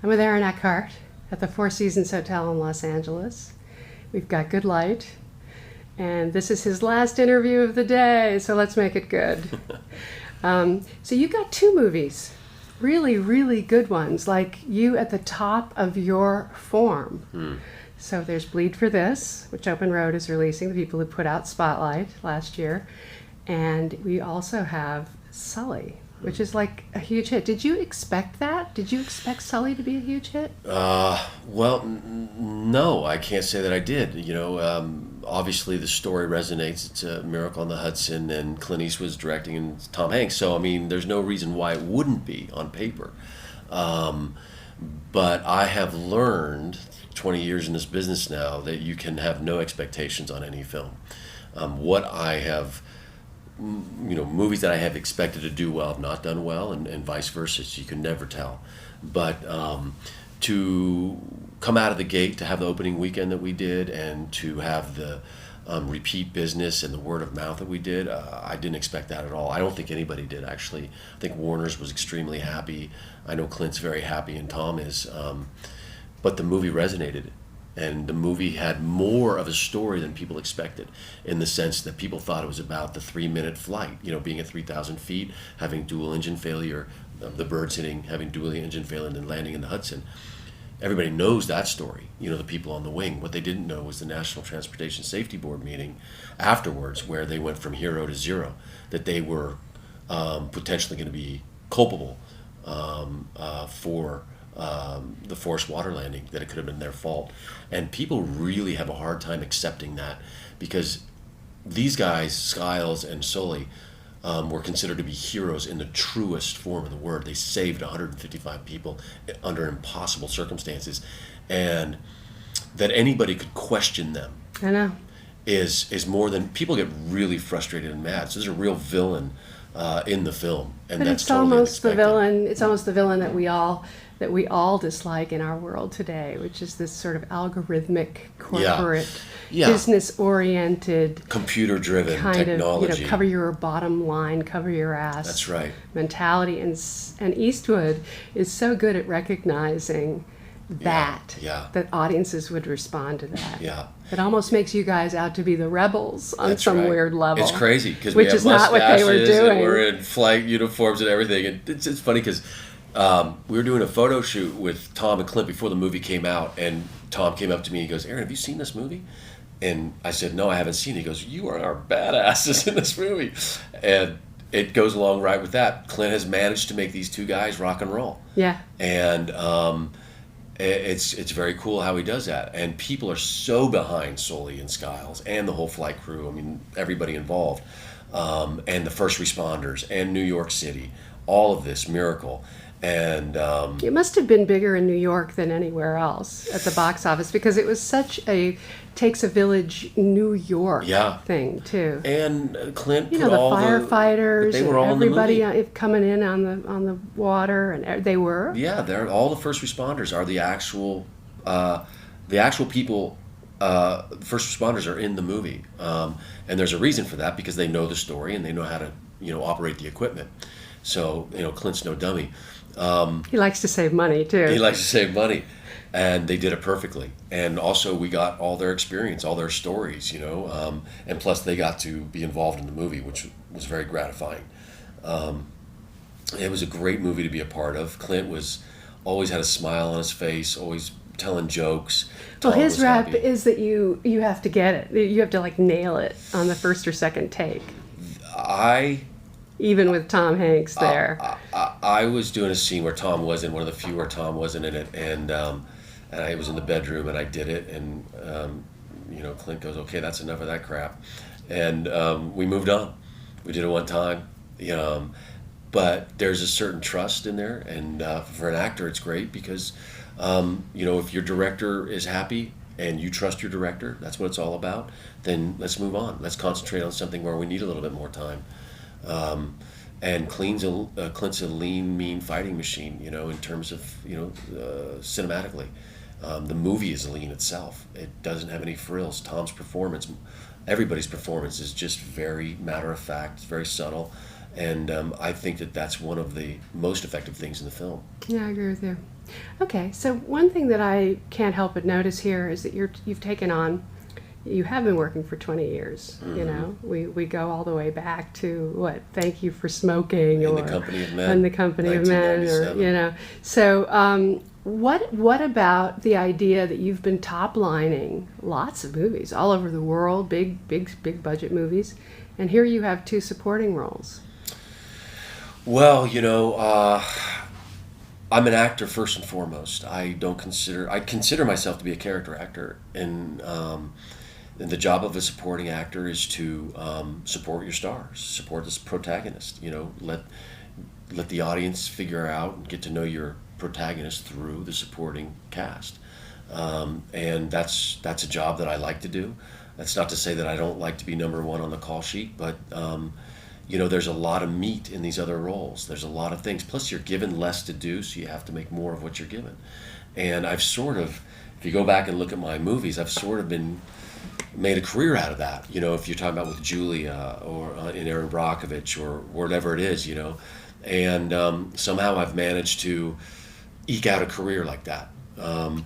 I'm with Aaron Eckhart at the Four Seasons Hotel in Los Angeles. We've got good light, and this is his last interview of the day, so let's make it good. So you got two movies, really, really good ones, like you at the top of your form. So there's Bleed for This, which Open Road is releasing, the people who put out Spotlight last year. And we also have Sully, which is like a huge hit. Did you expect that? Did you expect Sully to be a huge hit? No, I can't say that I did. Obviously the story resonates. It's a Miracle on the Hudson, and Clint Eastwood's directing, and Tom Hanks. So, I mean, there's no reason why it wouldn't be on paper. But I have learned 20 years in this business now that you can have no expectations on any film. Movies that I have expected to do well have not done well, and vice versa. So you can never tell. But to come out of the gate, to have the opening weekend that we did, and to have the repeat business and the word of mouth that we did, I didn't expect that at all. I don't think anybody did, actually. I think Warner's was extremely happy. I know Clint's very happy, and Tom is. But the movie resonated. And the movie had more of a story than people expected, in the sense that people thought it was about the 3-minute flight, being at 3,000 feet, having dual engine failure, the birds having dual engine failure, and then landing in the Hudson. Everybody knows that story, the people on the wing. What they didn't know was the National Transportation Safety Board meeting afterwards, where they went from hero to zero, that they were potentially going to be culpable for the forced water landing, that it could have been their fault. And people really have a hard time accepting that, because these guys, Skiles and Sully, were considered to be heroes in the truest form of the word. They saved 155 people under impossible circumstances, and that anybody could question them, I know, is more than, people get really frustrated and mad. So there's a real villain in the film, and but that's it's totally almost unexpected. the villain. It's almost the villain that we all dislike in our world today, which is this sort of algorithmic, corporate, business-oriented, computer-driven kind technology. of, cover your bottom line, cover your ass. That's right. Mentality, and Eastwood is so good at recognizing that audiences would respond to that. Yeah. It almost makes you guys out to be the rebels on That's some right. weird level. It's crazy, because we which have is not what they were mustaches, doing. and we're in flight uniforms and everything. And it's funny because we were doing a photo shoot with Tom and Clint before the movie came out, and Tom came up to me and he goes, "Aaron, have you seen this movie?" And I said, "No, I haven't seen it." He goes, "You are our badasses in this movie." And it goes along right with that. Clint has managed to make these two guys rock and roll. Yeah. And it's very cool how he does that. And people are so behind Sully and Skiles and the whole flight crew. I mean, everybody involved. And the first responders and New York City. All of this miracle. And it must have been bigger in New York than anywhere else at the box office, because it was such a takes a village New York thing too. And Clint, the firefighters, they were all everybody in the movie. Coming in on the water, and they were. Yeah, they're all the first responders are the actual people. First responders are in the movie, and there's a reason for that, because they know the story and they know how to operate the equipment. So Clint's no dummy. He likes to save money too. He likes to save money, and they did it perfectly. And also, we got all their experience, all their stories, and plus they got to be involved in the movie, which was very gratifying. It was a great movie to be a part of. Clint always had a smile on his face, always telling jokes. Well, his rap is that you have to get it. You have to nail it on the first or second take. Even with Tom Hanks there. I was doing a scene where Tom wasn't, one of the few where Tom wasn't in it, and I was in the bedroom and I did it, and Clint goes, "Okay, that's enough of that crap," and we moved on. We did it one time, but there's a certain trust in there, and for an actor, it's great because if your director is happy and you trust your director, that's what it's all about. Then let's move on. Let's concentrate on something where we need a little bit more time. And Clint's a lean, mean fighting machine, in terms of, cinematically. The movie is lean itself. It doesn't have any frills. Tom's performance, everybody's performance is just very matter-of-fact, very subtle. And I think that that's one of the most effective things in the film. Yeah, I agree with you. Okay, so one thing that I can't help but notice here is that you've taken on, you have been working for 20 years. Mm-hmm. You know, we go all the way back to what? Thank You for Smoking, In or the Company of Men. In the Company of Men, or 1997. you know. So, what about the idea that you've been top lining lots of movies all over the world, big budget movies, and here you have two supporting roles? Well, I'm an actor first and foremost. I consider myself to be a character actor, and the job of a supporting actor is to support your stars, support this protagonist. Let the audience figure out and get to know your protagonist through the supporting cast, and that's a job that I like to do. That's not to say that I don't like to be number one on the call sheet, but there's a lot of meat in these other roles. There's a lot of things. Plus, you're given less to do, so you have to make more of what you're given. And I've sort of, if you go back and look at my movies, I've sort of been made a career out of that. If you're talking about with Julia or in Aaron Brockovich or whatever it is, and somehow I've managed to eke out a career like that.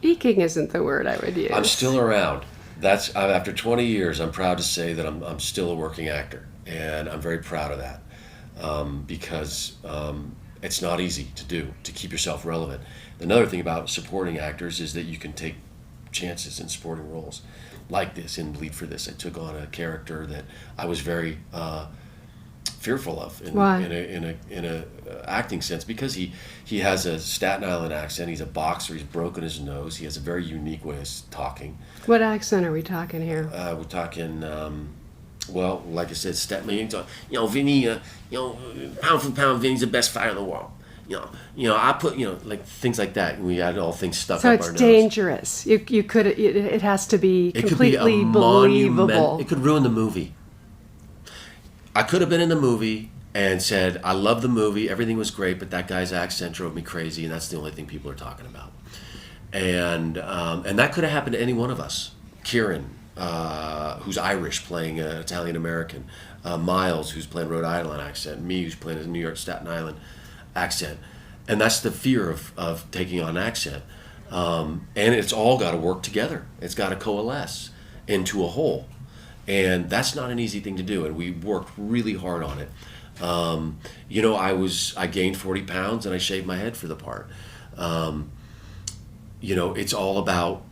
Eking isn't the word I would use. I'm still around. That's after 20 years. I'm proud to say that I'm still a working actor, and I'm very proud of that because it's not easy to do, to keep yourself relevant. Another thing about supporting actors is that you can take chances in supporting roles like this. In Bleed for This, I took on a character that I was very fearful of in a acting sense, because he has a Staten Island accent. He's a boxer. He's broken his nose. He has a very unique way of talking. What accent are we talking here? We're talking, well, like I said, Vinny, pound for pound, Vinny's the best fighter in the world. I put, like things like that. And we had all things stuck so up our it's nose. dangerous. You could, it has to be completely believable. It could ruin the movie. I could have been in the movie and said, I love the movie, everything was great, but that guy's accent drove me crazy, and that's the only thing people are talking about. And that could have happened to any one of us. Kieran, who's Irish, playing an Italian American. Miles, who's playing Rhode Island accent. Me, who's playing a New York Staten Island accent. And that's the fear of taking on accent. And it's all got to work together. It's got to coalesce into a whole. And that's not an easy thing to do, and we worked really hard on it. I gained 40 pounds and I shaved my head for the part. It's all about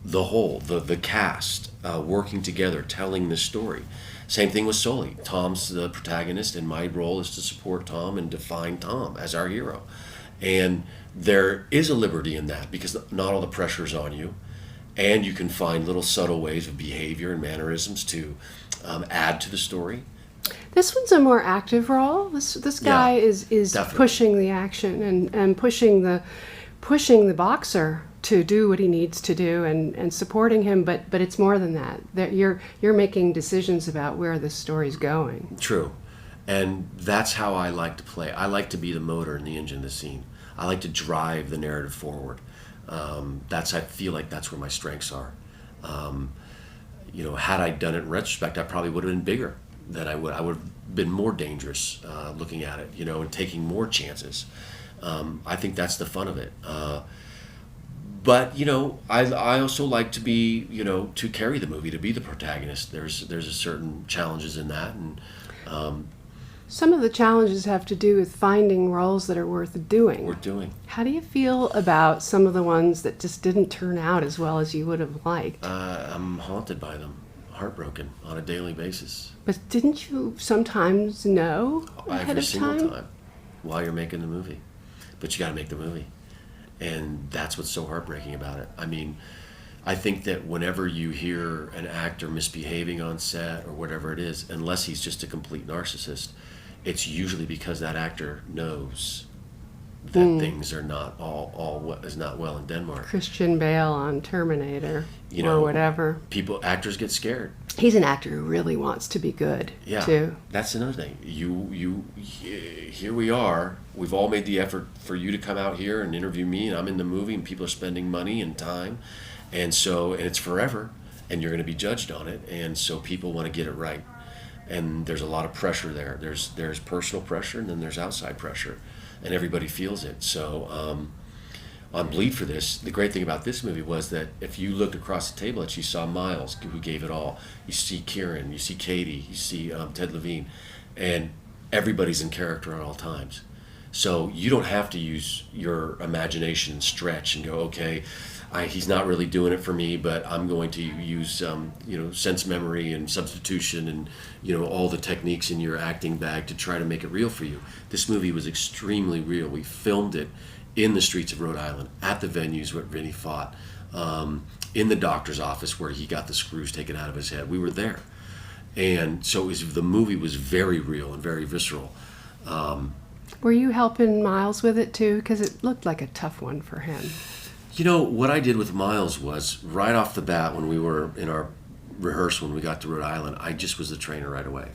the whole, the cast working together, telling the story. Same thing with Sully. Tom's the protagonist, and my role is to support Tom and define Tom as our hero. And there is a liberty in that, because not all the pressure is on you. And you can find little subtle ways of behavior and mannerisms to add to the story. This one's a more active role. This guy is definitely pushing the action and pushing the boxer to do what he needs to do, and supporting him. But it's more than that. That you're making decisions about where the story's going. True, and that's how I like to play. I like to be the motor and the engine of the scene. I like to drive the narrative forward. I feel like that's where my strengths are. Had I done it in retrospect, I probably would have been bigger than I would. I would have been more dangerous looking at it, and taking more chances. I think that's the fun of it. But I also like to be, to carry the movie, to be the protagonist. There's a certain challenges in that, and some of the challenges have to do with finding roles that are worth doing. How do you feel about some of the ones that just didn't turn out as well as you would have liked? I'm haunted by them, heartbroken on a daily basis. But didn't you sometimes know ahead Every of single time while you're making the movie. But you got to make the movie. And that's what's so heartbreaking about it. I mean, I think that whenever you hear an actor misbehaving on set or whatever it is, unless he's just a complete narcissist, it's usually because that actor knows that things are not all is not well in Denmark. Christian Bale on Terminator or whatever. Actors get scared. He's an actor who really wants to be good, too. That's another thing. Here we are. We've all made the effort for you to come out here and interview me, and I'm in the movie, and people are spending money and time, and it's forever, and you're going to be judged on it, and so people want to get it right, and there's a lot of pressure there. There's personal pressure, and then there's outside pressure, and everybody feels it. So on Bleed for this, the great thing about this movie was that if you looked across the table, that you saw Miles, who gave it all. You see Kieran, you see Katie, you see Ted Levine, and everybody's in character at all times. So you don't have to use your imagination and stretch and go, okay, he's not really doing it for me, but I'm going to use sense memory and substitution and all the techniques in your acting bag to try to make it real for you. This movie was extremely real. We filmed it in the streets of Rhode Island, at the venues where Vinny fought, in the doctor's office where he got the screws taken out of his head. We were there. And so the movie was very real and very visceral. Were you helping Miles with it too? Because it looked like a tough one for him. What I did with Miles was, right off the bat when we were in our rehearsal, when we got to Rhode Island, I just was the trainer right away.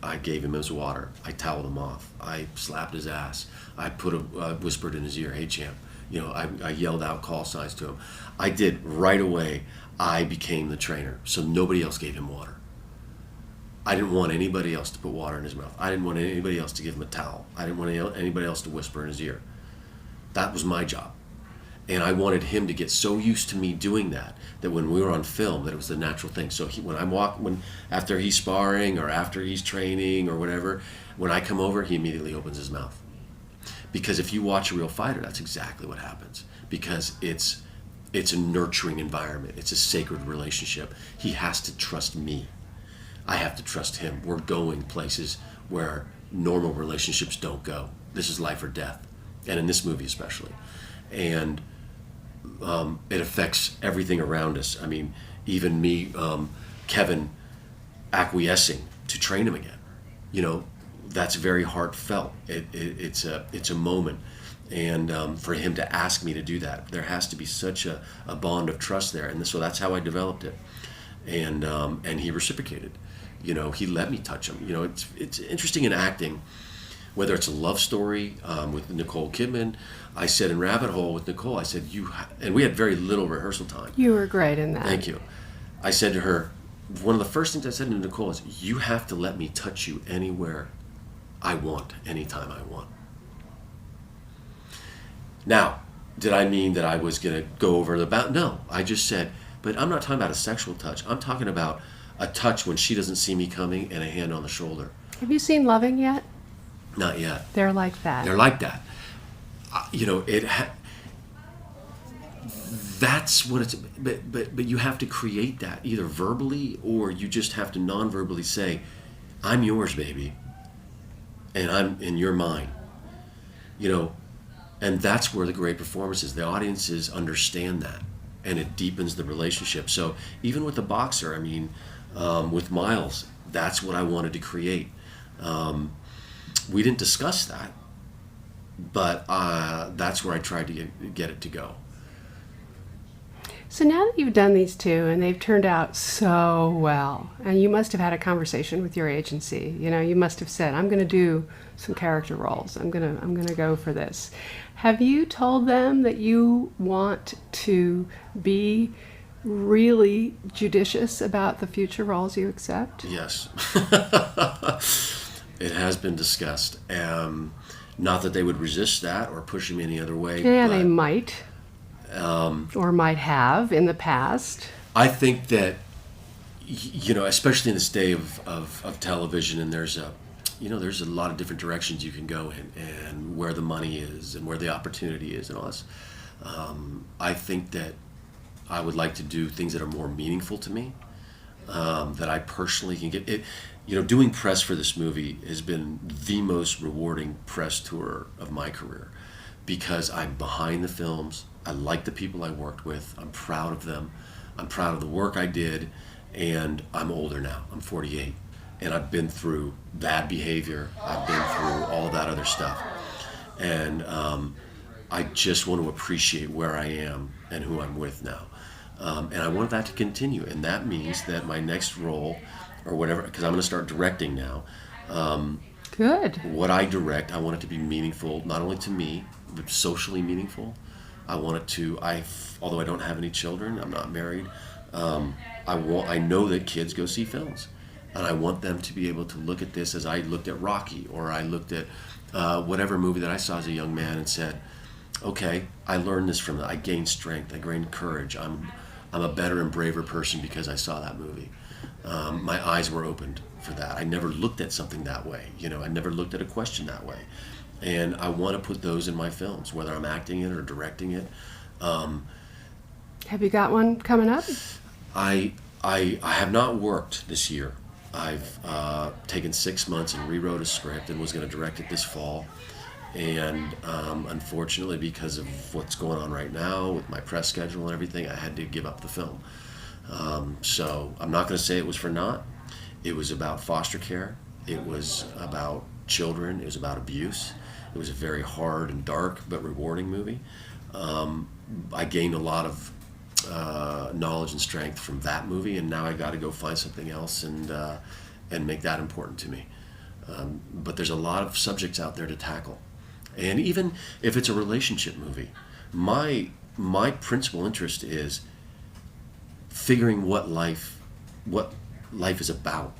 I gave him his water. I toweled him off. I slapped his ass. I whispered in his ear, "Hey, champ." I yelled out call signs to him. I did right away. I became the trainer, so nobody else gave him water. I didn't want anybody else to put water in his mouth. I didn't want anybody else to give him a towel. I didn't want anybody else to whisper in his ear. That was my job. And I wanted him to get so used to me doing that when we were on film, that it was the natural thing. So after he's sparring or after he's training or whatever, when I come over, he immediately opens his mouth. Because if you watch a real fighter, that's exactly what happens. Because it's a nurturing environment. It's a sacred relationship. He has to trust me. I have to trust him. We're going places where normal relationships don't go. This is life or death, and in this movie especially. And it affects everything around us. I mean, even me, Kevin, acquiescing to train him again. That's very heartfelt. It's a moment. And for him to ask me to do that, there has to be such a bond of trust there. And so that's how I developed it. And he reciprocated. He let me touch him. It's interesting in acting, whether it's a love story with Nicole Kidman. I said in Rabbit Hole with Nicole, I said, and we had very little rehearsal time. You were great in that. Thank you. I said to her, one of the first things I said to Nicole is, you have to let me touch you anywhere I want, anytime I want. Now, did I mean that I was going to go over the bound? No, I just said, but I'm not talking about a sexual touch. I'm talking about a touch when she doesn't see me coming and a hand on the shoulder. Have you seen Loving yet? Not yet. They're like that. They're like that. That's what it's. But you have to create that either verbally, or you just have to non-verbally say, "I'm yours, baby, and I'm in your mind." And that's where the great performance is. The audiences understand that, and it deepens the relationship. So even with the boxer, I mean, with Miles, that's what I wanted to create. We didn't discuss that, but that's where I tried to get it to go. So now that you've done these two and they've turned out so well, and you must have had a conversation with your agency. You must have said, "I'm going to do some character roles. I'm going to go for this." Have you told them that you want to be really judicious about the future roles you accept? Yes. It has been discussed. Not that they would resist that or push him any other way. Yeah, they might. Or might have in the past. I think that, especially in this day of television, and there's a lot of different directions you can go in, and where the money is and where the opportunity is and all this. I think that I would like to do things that are more meaningful to me, that I personally can get. Doing press for this movie has been the most rewarding press tour of my career, because I'm behind the films. I like the people I worked with. I'm proud of them. I'm proud of the work I did, and I'm older now. I'm 48, and I've been through bad behavior. I've been through all that other stuff, and I just want to appreciate where I am and who I'm with now, and I want that to continue. And that means that my next role, or whatever, because I'm going to start directing now. Good. What I direct, I want it to be meaningful, not only to me, but socially meaningful. I want it to. Although I don't have any children, I'm not married. I know that kids go see films, and I want them to be able to look at this as I looked at Rocky, or I looked at whatever movie that I saw as a young man and said, okay, I learned this from it. I gained strength. I gained courage. I'm a better and braver person because I saw that movie. My eyes were opened for that. I never looked at something that way. I never looked at a question that way. And I want to put those in my films, whether I'm acting it or directing it. Have you got one coming up? I have not worked this year. I've taken 6 months and rewrote a script and was going to direct it this fall. And unfortunately, because of what's going on right now with my press schedule and everything, I had to give up the film. So I'm not going to say it was for naught. It was about foster care. It was about children. It was about abuse. It was a very hard and dark but rewarding movie. I gained a lot of knowledge and strength from that movie, and now I got to go find something else and make that important to me. But there's a lot of subjects out there to tackle, and even if it's a relationship movie, my principal interest is figuring what life is about,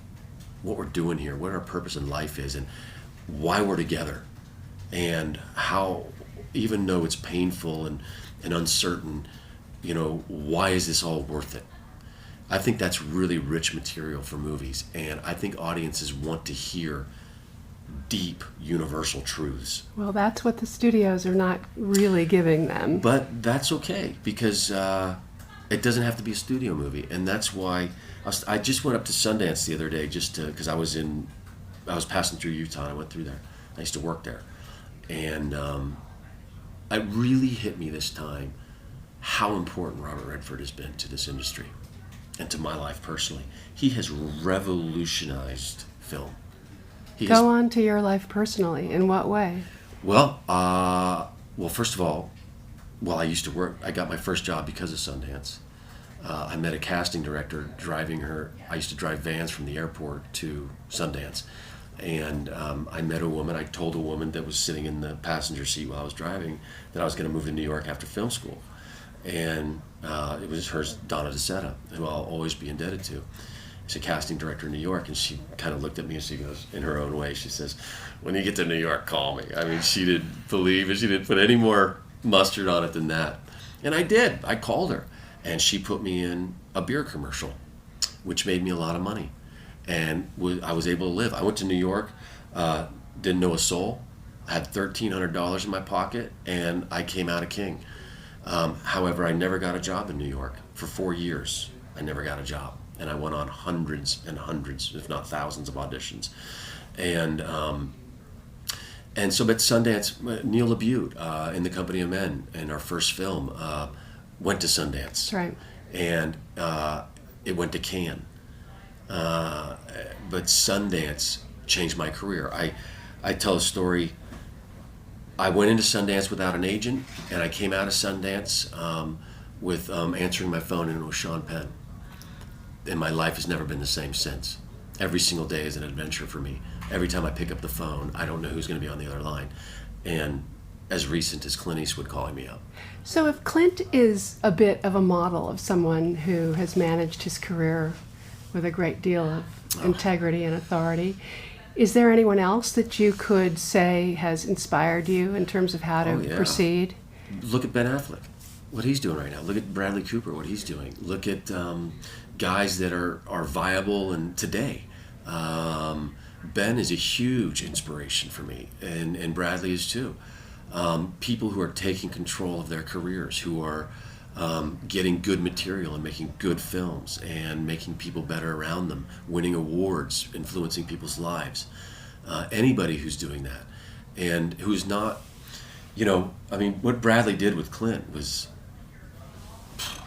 what we're doing here, what our purpose in life is, and why we're together, and how, even though it's painful and uncertain, why is this all worth it? I think that's really rich material for movies, and I think audiences want to hear deep universal truths. Well, that's what the studios are not really giving them. But that's okay, because it doesn't have to be a studio movie, and that's why I just went up to Sundance the other day because I was passing through Utah. And I went through there. I used to work there, and it really hit me this time how important Robert Redford has been to this industry and to my life personally. He has revolutionized film. Go on to your life personally. In what way? Well, first of all, I used to work. I got my first job because of Sundance. I met a casting director driving her. I used to drive vans from the airport to Sundance. And I met a woman. I told a woman that was sitting in the passenger seat while I was driving that I was going to move to New York after film school. And it was her, Donna DeSeta, who I'll always be indebted to. She's a casting director in New York, and she kind of looked at me and she goes, in her own way, she says, "When you get to New York, call me." I mean, she didn't believe it. She didn't put any more mustard on it than that. And I did. I called her, and she put me in a beer commercial, which made me a lot of money. And I was able to live. I went to New York, didn't know a soul, had $1,300 in my pocket, and I came out a king. However, I never got a job in New York. For 4 years, I never got a job. And I went on hundreds and hundreds, if not thousands, of auditions. And so at Sundance, Neil LaBute in The Company of Men, in our first film, went to Sundance. That's right. And it went to Cannes. But Sundance changed my career. I tell a story. I went into Sundance without an agent, and I came out of Sundance with answering my phone, and it was Sean Penn. And my life has never been the same since. Every single day is an adventure for me. Every time I pick up the phone, I don't know who's going to be on the other line. And as recent as Clint Eastwood calling me up. So if Clint is a bit of a model of someone who has managed his career with a great deal of integrity and authority, is there anyone else that you could say has inspired you in terms of how to proceed? Look at Ben Affleck, what he's doing right now. Look at Bradley Cooper, what he's doing. Look at guys that are viable and today. Ben is a huge inspiration for me, and Bradley is too. People who are taking control of their careers, who are getting good material and making good films and making people better around them, winning awards, influencing people's lives. Anybody who's doing that and who's not, what Bradley did with Clint was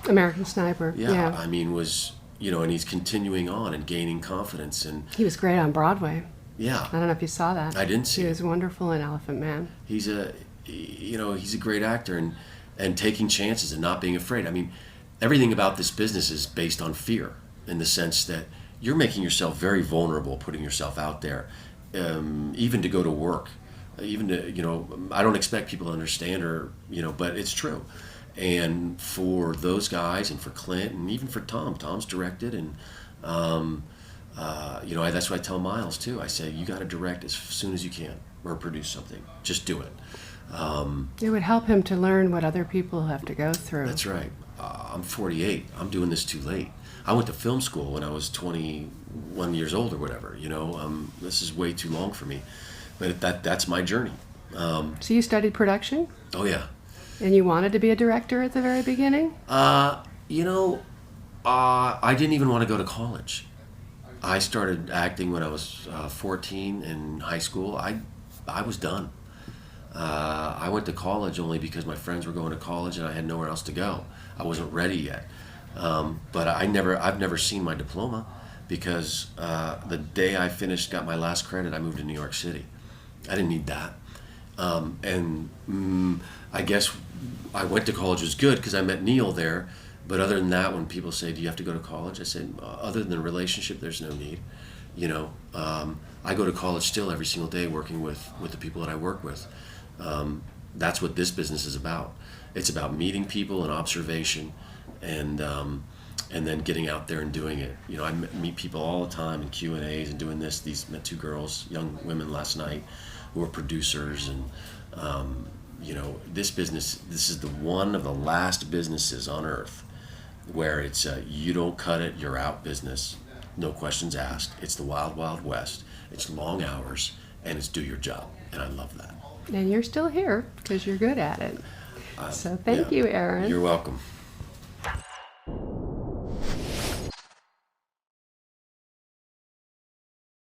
American Sniper. Yeah. And he's continuing on and gaining confidence. And he was great on Broadway. Yeah. I don't know if you saw that. I didn't see it. He was wonderful in Elephant Man. He's a great actor and taking chances and not being afraid. I mean, everything about this business is based on fear, in the sense that you're making yourself very vulnerable, putting yourself out there, even to go to work, even to, I don't expect people to understand but it's true. And for those guys, and for Clint, and even for Tom's directed, and that's what I tell Miles too. I say, you got to direct as soon as you can, or produce something. Just do it. It would help him to learn what other people have to go through. That's right. I'm 48. I'm doing this too late. I went to film school when I was 21 years old or whatever. This is way too long for me. But that's my journey. So you studied production? Oh yeah. And you wanted to be a director at the very beginning? I didn't even want to go to college. I started acting when I was 14 in high school. I was done. I went to college only because my friends were going to college and I had nowhere else to go. I wasn't ready yet. But I've never seen my diploma because the day I got my last credit, I moved to New York City. I didn't need that. I guess I went to college was good because I met Neil there. But other than that, when people say, do you have to go to college? I said, other than a relationship, there's no need. I go to college still every single day working with the people that I work with. That's what this business is about. It's about meeting people and observation and then getting out there and doing it. I meet people all the time in Q&As and doing this. Met two girls, young women last night who are producers and this business, this is one of the last businesses on earth where it's you don't cut it, you're out business, no questions asked. It's the wild, wild west. It's long hours, and it's do your job, and I love that. And you're still here because you're good at it. So thank you, Aaron. You're welcome.